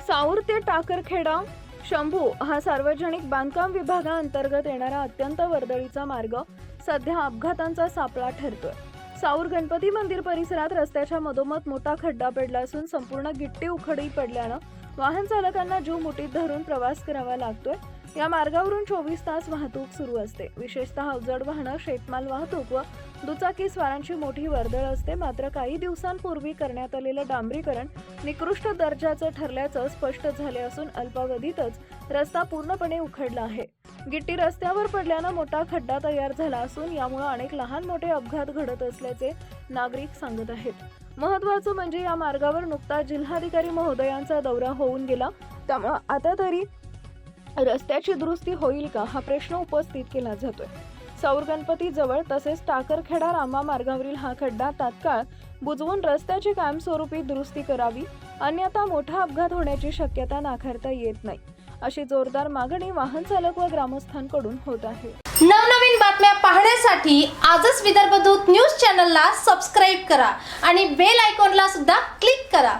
साऊर ते टाकरखेडा शंभू हा सार्वजनिक बांधकाम विभागाअंतर्गत येणारा अत्यंत वर्दळीचा मार्ग सध्या अपघातांचा सापळा ठरतोय। साऊर गणपती मंदिर परिसरात रस्त्याच्या मधोमध मोठा खड्डा पडला असून संपूर्ण गिट्टी उखडी पडल्यानं वाहन चालकांना जीव मुठीत धरून प्रवास करावा लागतोय। या मार्गावरून 24 तास वाहतूक सुरू असते। विशेषतः अवजड वाहनं, शेतमाल वाहतूक व दुचाकी स्वारांची मोठी वर्दळ असते। मात्र काही दिवसांपूर्वी करण्यात आलेलं डांबरीकरण निकृष्ट दर्जाचं ठरल्याचं स्पष्ट झाले असून अल्पावधीतच रस्ता पूर्णपणे उखडला आहे। गिट्टी रस्त्यावर पडल्यानं मोठा खड्डा तयार झाला असून यामुळे अनेक लहान मोठे अपघात घडत असल्याचे नागरिक सांगत आहेत। महत्त्वाचं म्हणजे या मार्गावर नुकताच जिल्हाधिकारी महोदयांचा दौरा होऊन गेला, त्यामुळे आता तरी रस्त्याची दुरुस्ती होईल का हा प्रश्न उपस्थित केला जातोय। साऊर गणपती जवळ तसेच टाकरखेडा रामा मार्गावरील हा खड्डा तात्काळ बुजवून रस्त्याची कायमस्वरूपी दुरुस्ती करावी, अन्यथा मोठा अपघात होण्याची शक्यता नाकारता येत नाही, अशी जोरदार मागणी वाहन चालक व ग्रामस्थांकडून होत आहे। नवनवीन बातम्या पाहण्यासाठी आजच विदर्भ दूत न्यूज चॅनलला सबस्क्राईब करा आणि बेल आयकॉनला सुद्धा क्लिक करा।